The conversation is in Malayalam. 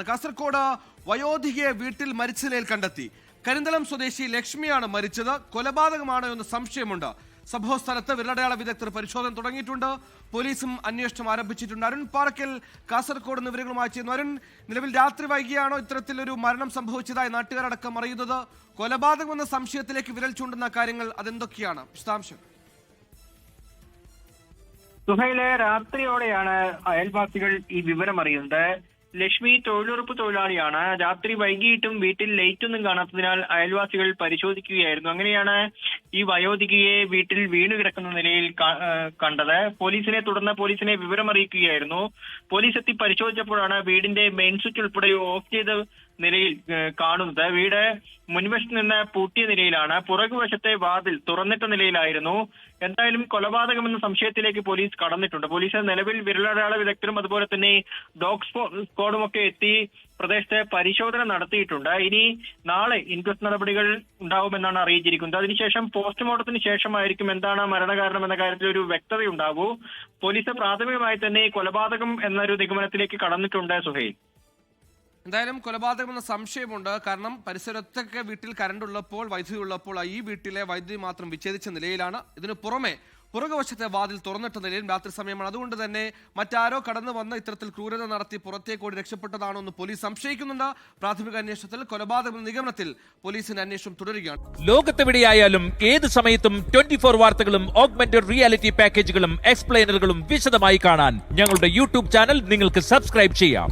കാസർഗോഡ് വയോധികയെ വീട്ടിൽ മരിച്ച നിലയിൽ കണ്ടെത്തി. കരിന്തളം സ്വദേശി ലക്ഷ്മിയാണ് മരിച്ചത്. കൊലപാതകമാണോ എന്ന് സംശയമുണ്ട്. സംഭവ സ്ഥലത്ത് വിരലടയാള വിദഗ്ധർ പരിശോധന തുടങ്ങിയിട്ടുണ്ട്. പോലീസും അന്വേഷണം ആരംഭിച്ചിട്ടുണ്ട്. അരുൺ പാറക്കൽ കാസർഗോഡ് നിന്ന് വിവരങ്ങളുമായി ചെയ്യുന്നു. അരുൺ, നിലവിൽ രാത്രി വൈകിയാണോ ഇത്തരത്തിലൊരു മരണം സംഭവിച്ചതായി നാട്ടുകാരടക്കം അറിയുന്നത്? കൊലപാതകമെന്ന സംശയത്തിലേക്ക് വിരൽ ചൂണ്ടുന്ന കാര്യങ്ങൾ അതെന്തൊക്കെയാണ്? വിശദാംശം. സുഹൈലെ, രാത്രിയോടെയാണ് അയൽവാസികൾ ഈ വിവരം അറിയുന്നത്. ലക്ഷ്മി തൊഴിലുറപ്പ് തൊഴിലാളിയാണ്. രാത്രി വൈകിട്ടും വീട്ടിൽ ലൈറ്റ് ഒന്നും കാണാത്തതിനാൽ അയൽവാസികൾ പരിശോധിക്കുകയായിരുന്നു. അങ്ങനെയാണ് ഈ വയോധികയെ വീട്ടിൽ വീണു കിടക്കുന്ന നിലയിൽ കണ്ടത്. തുടർന്ന് പോലീസിനെ വിവരം അറിയിക്കുകയായിരുന്നു. പോലീസ് എത്തി പരിശോധിച്ചപ്പോഴാണ് വീടിന്റെ മെയിൻ സ്വിച്ച് ഉൾപ്പെടെ ഓഫ് ചെയ്ത നിലയിൽ കാണുന്നത്. വീട് മുൻവശത്ത് നിന്ന് പൂട്ടിയ നിലയിലാണ്. പുറകുവശത്തെ വാതിൽ തുറന്നിട്ട നിലയിലായിരുന്നു. എന്തായാലും കൊലപാതകമെന്ന സംശയത്തിലേക്ക് പോലീസ് കടന്നിട്ടുണ്ട്. പോലീസ് നിലവിൽ വിരലടയാള വിദഗ്ധരും അതുപോലെ തന്നെ ഡോഗ് സ്ക്വാഡും ഒക്കെ എത്തി പ്രദേശത്ത് പരിശോധന നടത്തിയിട്ടുണ്ട്. ഇനി നാളെ ഇൻക്വസ്റ്റ് നടപടികൾ ഉണ്ടാവുമെന്നാണ് അറിയിച്ചിരിക്കുന്നത്. അതിനുശേഷം പോസ്റ്റ്മോർട്ടത്തിന് ശേഷമായിരിക്കും എന്താണ് മരണകാരണം എന്ന കാര്യത്തിൽ ഒരു വ്യക്തതയുണ്ടാകൂ. പോലീസ് പ്രാഥമികമായി തന്നെ കൊലപാതകം എന്നൊരു നിഗമനത്തിലേക്ക് കടന്നിട്ടുണ്ട്. സുഹൈൽ, എന്തായാലും കൊലപാതകമെന്ന സംശയമുണ്ട്. കാരണം പരിസരത്തൊക്കെ വീട്ടിൽ കറണ്ട് ഉള്ളപ്പോൾ, വൈദ്യുതി ഉള്ളപ്പോൾ ഈ വീട്ടിലെ വൈദ്യുതി മാത്രം വിച്ഛേദിച്ച നിലയിലാണ്. ഇതിനു പുറമെ പുറകുവശത്തെ വാതിൽ തുറന്നിട്ട നിലയിൽ രാത്രി സമയമാണ്. അതുകൊണ്ട് തന്നെ മറ്റാരോ കടന്നു വന്ന് ഇത്തരത്തിൽ ക്രൂരത നടത്തി പുറത്തേക്കോടി രക്ഷപ്പെട്ടതാണോ എന്ന് പോലീസ് സംശയിക്കുന്നുണ്ട്. പ്രാഥമിക അന്വേഷണത്തിൽ കൊലപാതക നിഗമനത്തിൽ പോലീസിന്റെ അന്വേഷണം തുടരുകയാണ്. ലോകത്തെവിടെയായാലും ഏത് സമയത്തും 24 വാർത്തകളും ഓഗ്മെന്റഡ് റിയാലിറ്റി പാക്കേജുകളും എക്സ്പ്ലെയിനറുകളും വിശദമായി കാണാൻ ഞങ്ങളുടെ യൂട്യൂബ് ചാനൽ നിങ്ങൾക്ക് സബ്സ്ക്രൈബ് ചെയ്യാം.